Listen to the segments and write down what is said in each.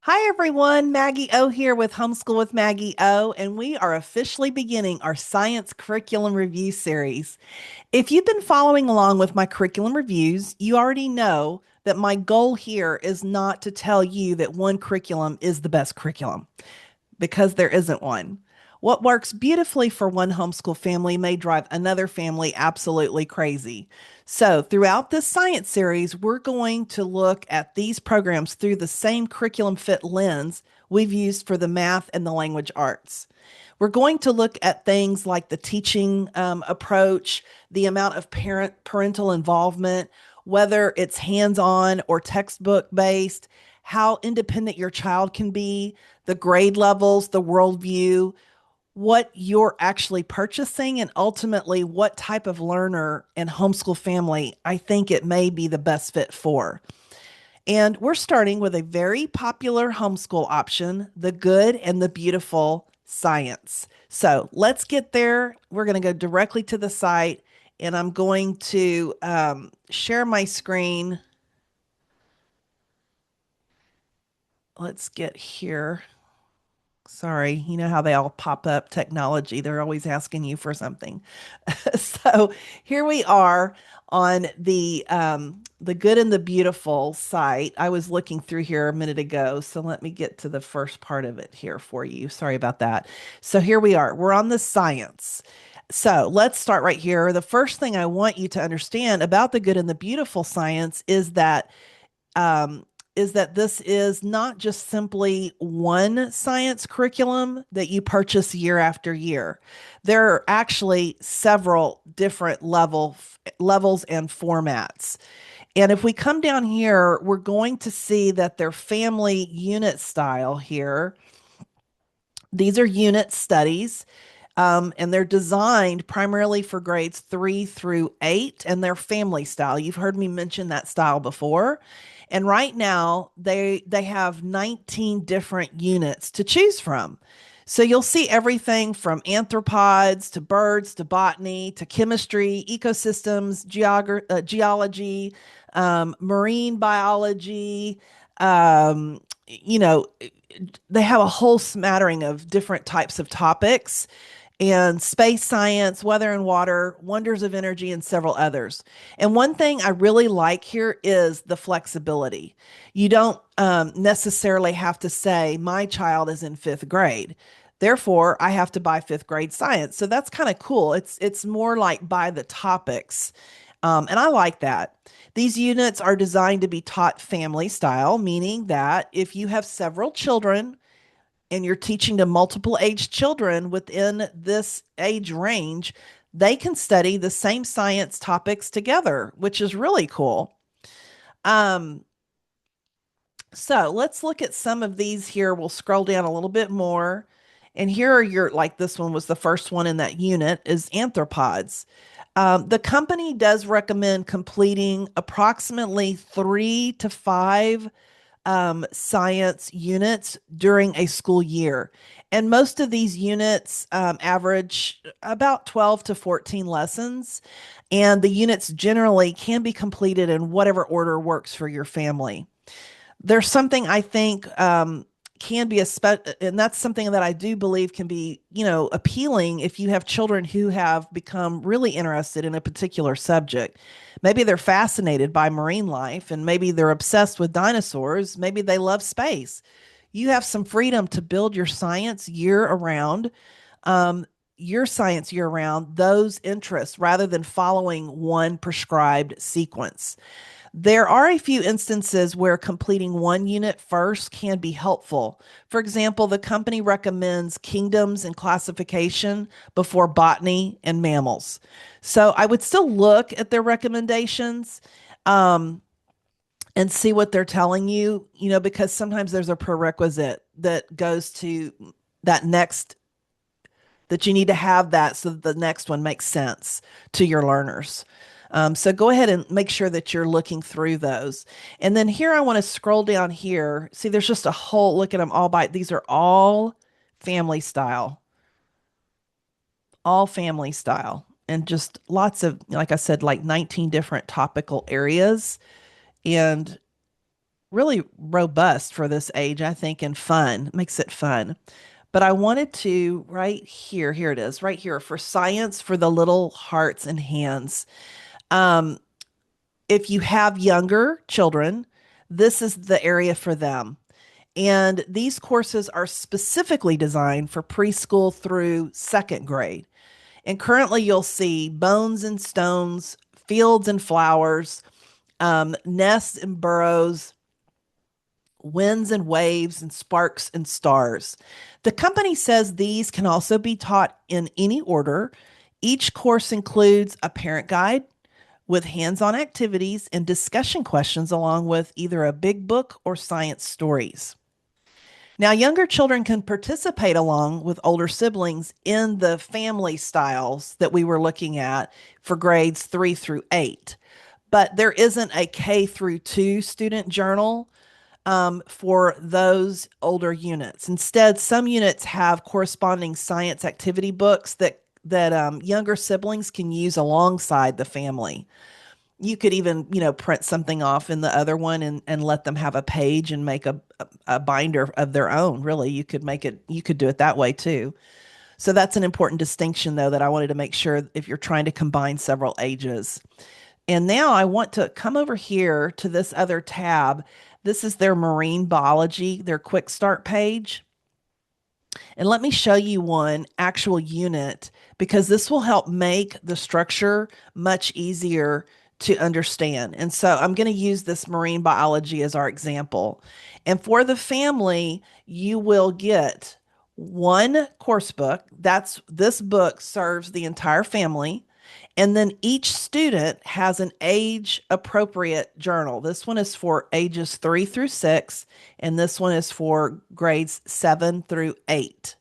Hi everyone, Maggie O here with Homeschool with Maggie O, and we are officially beginning our science curriculum review series. If you've been following along with my curriculum reviews, you already know that my goal here is not to tell you that one curriculum is the best curriculum because there isn't one. What works beautifully for one homeschool family may drive another family absolutely crazy. So, throughout this science series, we're going to look at these programs through the same curriculum fit lens we've used for the math and the language arts. We're going to look at things like the teaching approach, the amount of parental involvement, whether it's hands-on or textbook based, how independent your child can be, the grade levels, the worldview, what you're actually purchasing, and ultimately what type of learner and homeschool family I think it may be the best fit for. And we're starting with a very popular homeschool option, the good and the beautiful science. So let's get there. We're going to go directly to the site, and I'm going to share my screen. Let's get here. Sorry, you know how they all pop up technology. They're always asking you for something. So here we are on the Good and the Beautiful site. I was looking through here a minute ago, so let me get to the first part of it here for you. Sorry about that. So here we are. We're on the science. So let's start right here. The first thing I want you to understand about the Good and the Beautiful science um, is that this is not just simply one science curriculum that you purchase year after year. There are actually several different levels and formats. And if we come down here, we're going to see that their family unit style here. These are unit studies, and they're designed primarily for grades 3 through 8, and they're family style. You've heard me mention that style before. And right now, they have 19 different units to choose from. So you'll see everything from arthropods to birds to botany to chemistry, ecosystems, geology, marine biology. Um, you know, they have a whole smattering of different types of topics and space science, weather and water, wonders of energy, and several others. And one thing I really like here is the flexibility. You don't necessarily have to say, my child is in fifth grade. Therefore, I have to buy fifth grade science. So that's kind of cool. It's more like by the topics. And I like that. These units are designed to be taught family style, meaning that if you have several children, and you're teaching to multiple age children within this age range, they can study the same science topics together, which is really cool. Um, so let's look at some of these here. We'll scroll down a little bit more. And here are your, like this one was the first one in that unit, is arthropods. The company does recommend completing approximately 3 to 5 science units during a school year. And most of these units average about 12 to 14 lessons. And the units generally can be completed in whatever order works for your family. There's something I think can be and that's something that I do believe can be, appealing if you have children who have become really interested in a particular subject. Maybe they're fascinated by marine life, and maybe they're obsessed with dinosaurs. Maybe they love space. You have some freedom to build um, your science year round, those interests rather than following one prescribed sequence. There are a few instances where completing one unit first can be helpful. For example, the company recommends kingdoms and classification before botany and mammals. So I would still look at their recommendations um, and see what they're telling you, because sometimes there's a prerequisite that goes to that next, that you need to have that so that the next one makes sense to your learners. So go ahead and make sure that you're looking through those. And then here I want to scroll down here. See, there's just a whole look at them all by. These are family style, all family style, and just lots of, like I said, like 19 different topical areas. And really robust for this age, I think, and fun. Makes it fun. But I wanted to right here, here it is, right here for science for the little hearts and hands. Um, if you have younger children, this is the area for them. And these courses are specifically designed for preschool through second grade. And currently, you'll see bones and stones, fields and flowers, nests and burrows, winds and waves, and sparks and stars. The company says these can also be taught in any order. Each course includes a parent guide with hands on activities and discussion questions, along with either a big book or science stories. Now, younger children can participate along with older siblings in the family styles that we were looking at for grades 3 through 8. But there isn't a K through 2 student journal for those older units. Instead, some units have corresponding science activity books that younger siblings can use alongside the family. You could even, print something off in the other one and let them have a page and make a binder of their own. Really, you could do it that way too. So that's an important distinction, though, that I wanted to make sure if you're trying to combine several ages. And now I want to come over here to this other tab. This is their marine biology, their quick start page. And let me show you one actual unit because this will help make the structure much easier to understand. And so I'm going to use this marine biology as our example. And for the family, you will get one course book. This book serves the entire family. And then each student has an age appropriate journal. This one is for ages 3 through 6, and this one is for grades 7 through 8.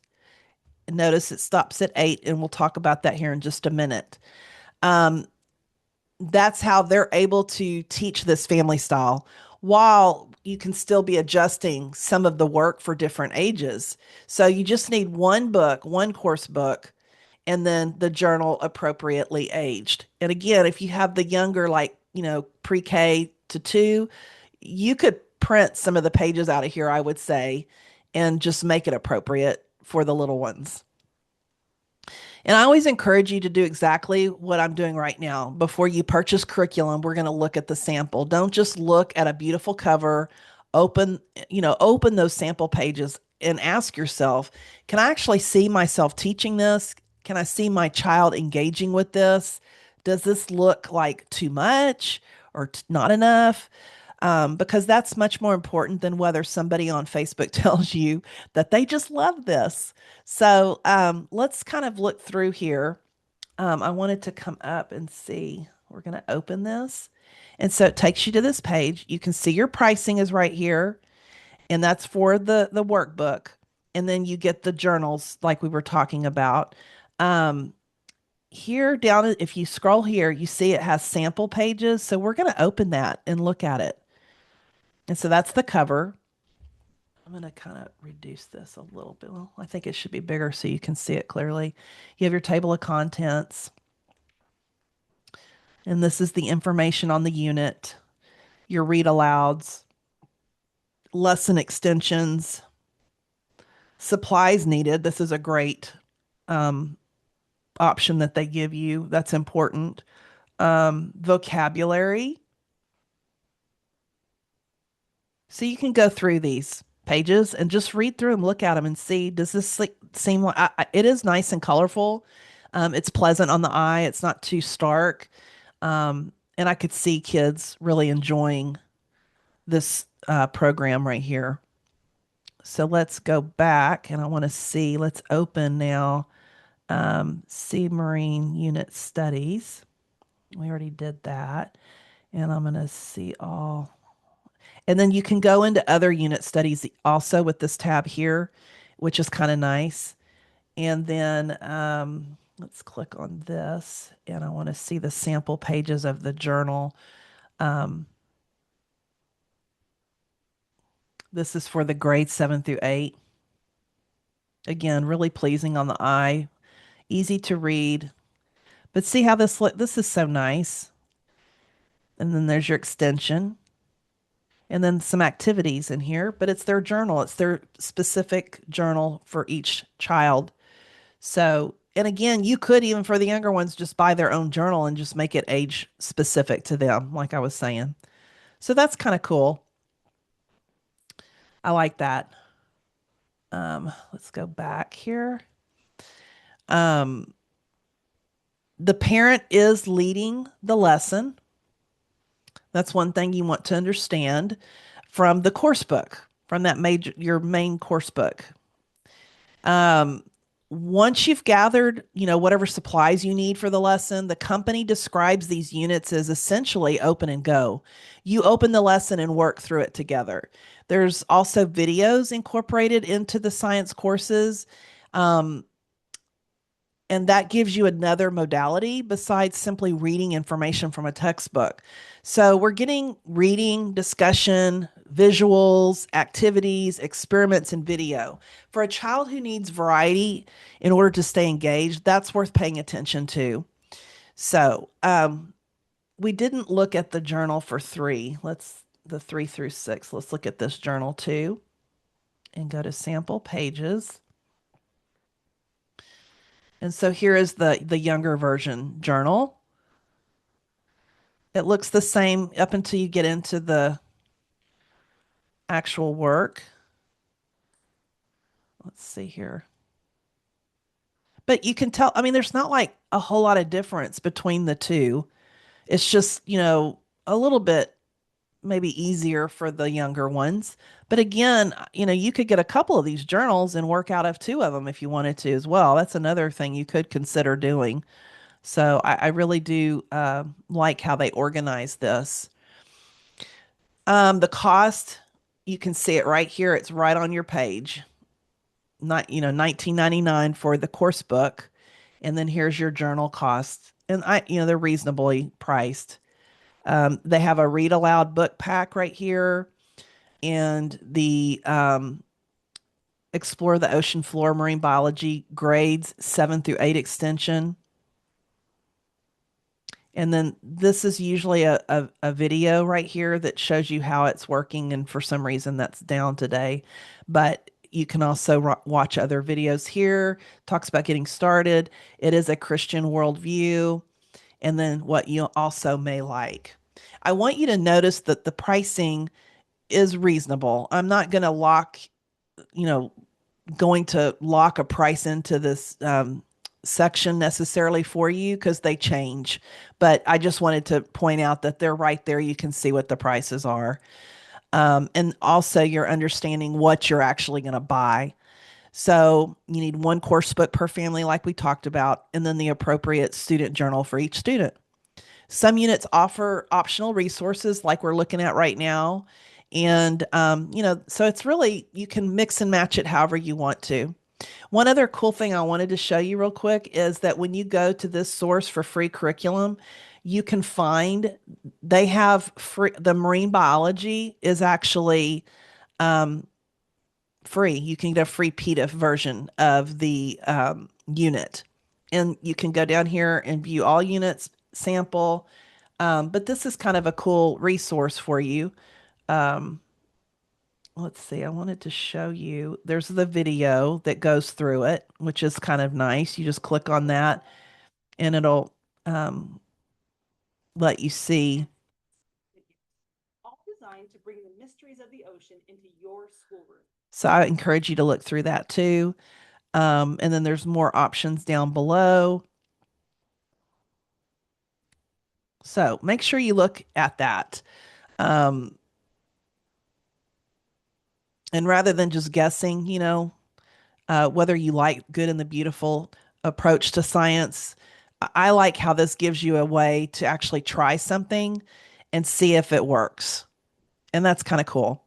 And notice it stops at 8, and we'll talk about that here in just a minute. Um, that's how they're able to teach this family style while you can still be adjusting some of the work for different ages. So you just need one book, one course book, and then the journal appropriately aged. And again, if you have the younger, like, pre-K to 2, you could print some of the pages out of here, I would say, and just make it appropriate for the little ones. And I always encourage you to do exactly what I'm doing right now. Before you purchase curriculum, we're going to look at the sample. Don't just look at a beautiful cover. Open, open those sample pages and ask yourself, can I actually see myself teaching this? Can I see my child engaging with this? Does this look like too much or not enough? Because that's much more important than whether somebody on Facebook tells you that they just love this. So let's kind of look through here. I wanted to come up and see. We're going to open this. And so it takes you to this page. You can see your pricing is right here, and that's for the workbook. And then you get the journals like we were talking about. Um, Here down, if you scroll here, you see it has sample pages. So we're going to open that and look at it. And so that's the cover. I'm going to kind of reduce this a little bit. Well, I think it should be bigger so you can see it clearly. You have your table of contents, and this is the information on the unit, your read alouds, lesson extensions, supplies needed. This is a great um, option that they give you. That's important. Vocabulary. So you can go through these pages and just read through them, look at them, and see, does this seem like it is nice and colorful? It's pleasant on the eye. It's not too stark. And I could see kids really enjoying this program right here. So let's go back and I want to see, let's open now Sea Marine Unit Studies. We already did that. And I'm going to see all. And then you can go into other unit studies also with this tab here, which is kind of nice. And then let's click on this. And I want to see the sample pages of the journal. Um, this is for the grades 7 through 8. Again, really pleasing on the eye, easy to read. But see how this is so nice. And then there's your extension. and then some activities in here, but it's their journal. It's their specific journal for each child. So, and again, you could even for the younger ones just buy their own journal and just make it age specific to them, like I was saying. So that's kind of cool. I like that. Let's go back here. Um, the parent is leading the lesson. That's one thing you want to understand from the course book, from that major your main course book. Um, Once you've gathered, whatever supplies you need for the lesson, the company describes these units as essentially open and go. You open the lesson and work through it together. There's also videos incorporated into the science courses. Um, and that gives you another modality besides simply reading information from a textbook. So we're getting reading, discussion, visuals, activities, experiments, and video. For a child who needs variety in order to stay engaged, that's worth paying attention to. So we didn't look at the journal for three. The 3 through 6. Let's look at this journal too and go to sample pages. And so here is the younger version journal. It looks the same up until you get into the actual work. Let's see here. But you can tell, I mean, there's not like a whole lot of difference between the two. It's just, a little bit maybe easier for the younger ones. But again, you could get a couple of these journals and work out of two of them if you wanted to as well. That's another thing you could consider doing. So I really do like how they organize this. The cost, you can see it right here. It's right on your page. Not, 19.99 for the course book. And then here's your journal costs. And they're reasonably priced. They have a read aloud book pack right here and the Explore the Ocean Floor Marine Biology grades 7 through 8 extension. And then this is usually a video right here that shows you how it's working. And for some reason that's down today. But you can also watch other videos here. Talks about getting started. It is a Christian worldview. And then what you also may like. I want you to notice that the pricing is reasonable. I'm not going to you know, going to lock a price into this section necessarily for you because they change. But I just wanted to point out that they're right there. You can see what the prices are. And also you're understanding what you're actually going to buy. So you need one course book per family, like we talked about, and then the appropriate student journal for each student. Some units offer optional resources like we're looking at right now. And, so it's really, you can mix and match it however you want to. One other cool thing I wanted to show you real quick is that when you go to this source for free curriculum, you can find they have free, the marine biology is actually free. You can get a free PDF version of the unit. And you can go down here and view all units, sample. But this is kind of a cool resource for you. Um, let's see, I wanted to show you. There's the video that goes through it, which is kind of nice. You just click on that and it'll um, let you see. All designed to bring the mysteries of the ocean into your schoolroom. So I encourage you to look through that too. And then there's more options down below. So make sure you look at that. Um, and rather than just guessing, whether you like good and the beautiful approach to science, I like how this gives you a way to actually try something and see if it works. And that's kind of cool.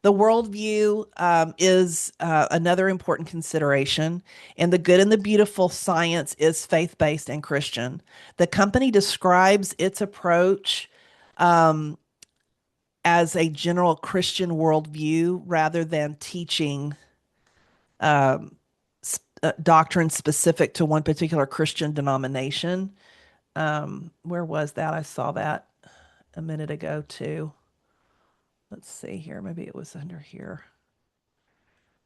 The worldview is another important consideration, and the good and the beautiful science is faith based and Christian. The company describes its approach um, as a general Christian worldview rather than teaching um, doctrine specific to one particular Christian denomination. Where was that? I saw that a minute ago too. Let's see here. Maybe it was under here.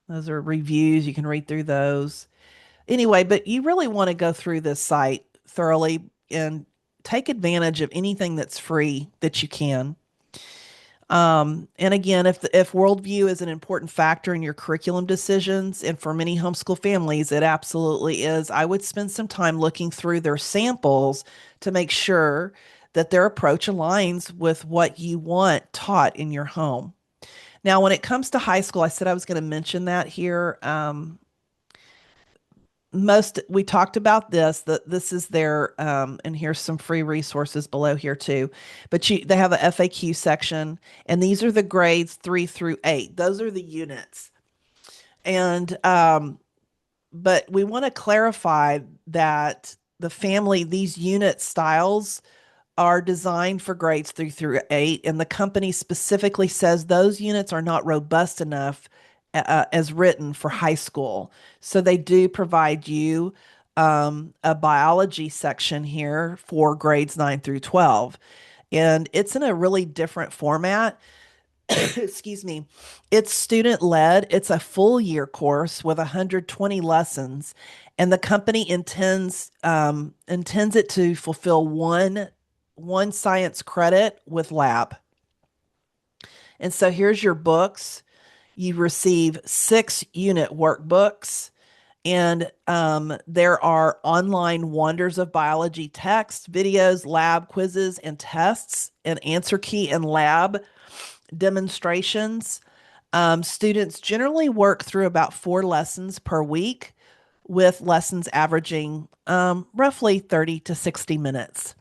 Those are reviews. You can read through those. Anyway, but you really want to go through this site thoroughly and take advantage of anything that's free that you can. And again, if worldview is an important factor in your curriculum decisions, and for many homeschool families, it absolutely is, I would spend some time looking through their samples to make sure that their approach aligns with what you want taught in your home. Now, when it comes to high school, I said I was going to mention that here. Most we talked about this, that this is their and here's some free resources below here too, but they have a FAQ section, and these are the grades 3 through 8. Those are the units. And but we want to clarify that these unit styles are designed for grades 3 through 8, and the company specifically says those units are not robust enough as written for high school. So they do provide you a biology section here for grades 9 through 12. And it's in a really different format. Excuse me. It's student led. It's a full year course with 120 lessons, and the company intends it to fulfill one science credit with lab. And so here's your books. You receive 6 unit workbooks, and there are online wonders of biology text, videos, lab quizzes, and tests, and answer key and lab demonstrations. Students generally work through about 4 lessons per week, with lessons averaging roughly 30 to 60 minutes.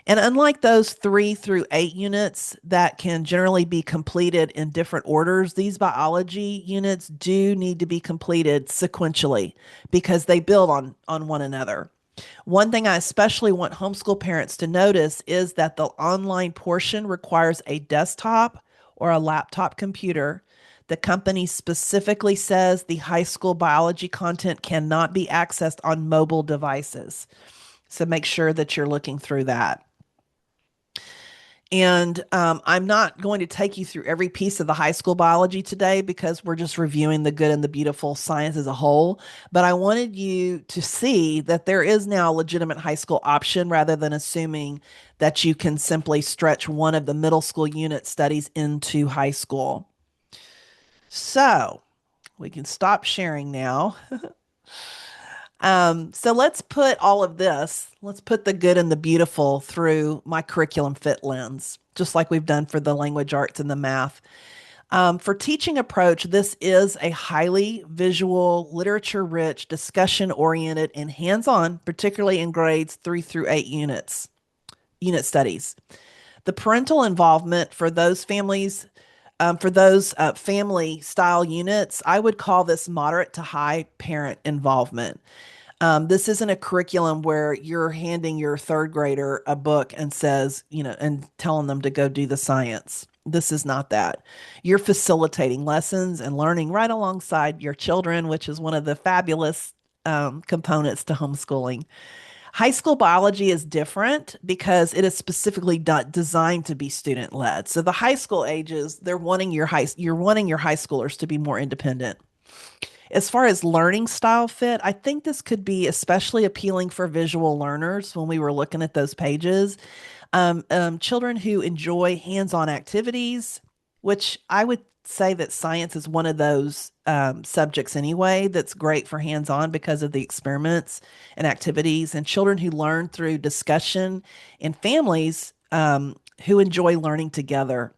And unlike those 3 through 8 units that can generally be completed in different orders, these biology units do need to be completed sequentially because they build on one another. One thing I especially want homeschool parents to notice is that the online portion requires a desktop or a laptop computer. The company specifically says the high school biology content cannot be accessed on mobile devices. So make sure that you're looking through that. And I'm not going to take you through every piece of the high school biology today because we're just reviewing the good and the beautiful science as a whole. But I wanted you to see that there is now a legitimate high school option rather than assuming that you can simply stretch one of the middle school unit studies into high school. So we can stop sharing now. So let's put all of this, let's put the good and the beautiful through my curriculum fit lens, just like we've done for the language arts and the math. For teaching approach, this is a highly visual, literature rich, discussion oriented, and hands on, particularly in grades 3 through 8 unit studies. The parental involvement for those families, for those family style units, I would call this moderate to high parent involvement. This isn't a curriculum where you're handing your third grader a book and says, and telling them to go do the science. This is not that. You're facilitating lessons and learning right alongside your children, which is one of the fabulous components to homeschooling. High school biology is different because it is specifically designed to be student led. So the high school ages, you're wanting your high schoolers to be more independent. As far as learning style fit, I think this could be especially appealing for visual learners when we were looking at those pages. Children who enjoy hands-on activities, which I would say that science is one of those subjects anyway, that's great for hands-on because of the experiments and activities, and children who learn through discussion, and families who enjoy learning together.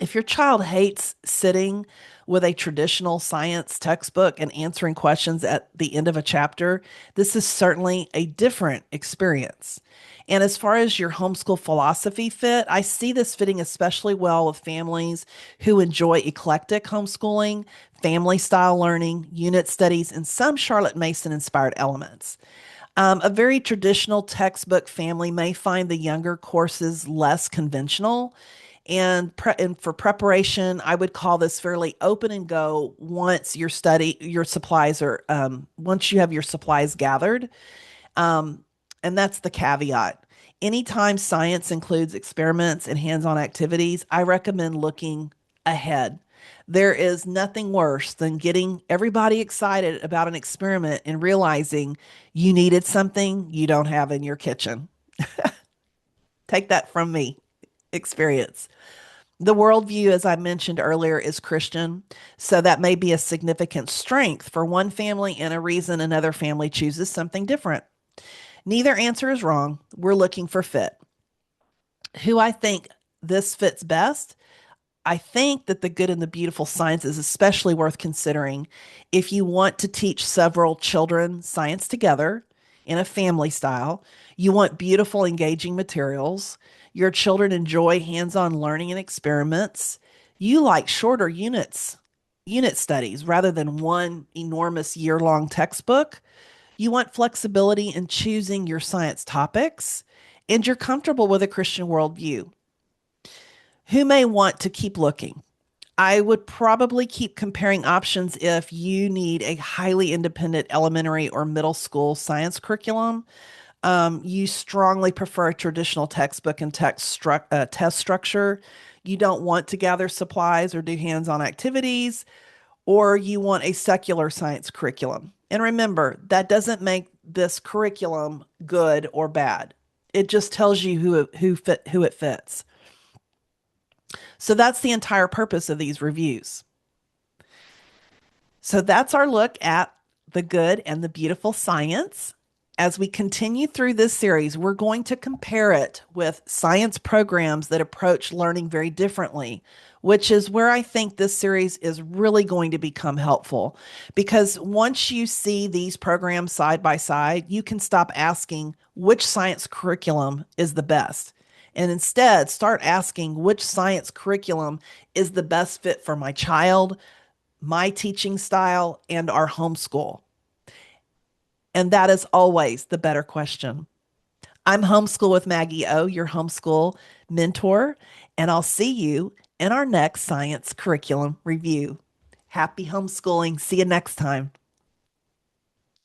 If your child hates sitting with a traditional science textbook and answering questions at the end of a chapter, this is certainly a different experience. And as far as your homeschool philosophy fit, I see this fitting especially well with families who enjoy eclectic homeschooling, family style learning, unit studies, and some Charlotte Mason inspired elements. A very traditional textbook family may find the younger courses less conventional, and for preparation, I would call this fairly open and go once you have your supplies gathered. Um, and that's the caveat. Anytime science includes experiments and hands on activities, I recommend looking ahead. There is nothing worse than getting everybody excited about an experiment and realizing you needed something you don't have in your kitchen. Take that from me, experience. The worldview, as I mentioned earlier, is Christian. So that may be a significant strength for one family and a reason another family chooses something different. Neither answer is wrong. We're looking for fit. Who I think this fits best, I think that the good and the beautiful science is especially worth considering if you want to teach several children science together in a family style. You want beautiful, engaging materials. Your children enjoy hands on learning and experiments. You like shorter unit studies rather than one enormous year long textbook. You want flexibility in choosing your science topics, and you're comfortable with a Christian worldview. Who may want to keep looking? I would probably keep comparing options if you need a highly independent elementary or middle school science curriculum. You strongly prefer a traditional textbook and test structure. You don't want to gather supplies or do hands on activities, or you want a secular science curriculum. And remember, that doesn't make this curriculum good or bad. It just tells you who it fits. So that's the entire purpose of these reviews. So that's our look at the good and the beautiful science. As we continue through this series, we're going to compare it with science programs that approach learning very differently, which is where I think this series is really going to become helpful. Because once you see these programs side by side, you can stop asking which science curriculum is the best. And instead, start asking which science curriculum is the best fit for my child, my teaching style, and our homeschool. And that is always the better question. I'm Homeschool with Maggie O, your homeschool mentor, and I'll see you in our next science curriculum review. Happy homeschooling. See you next time.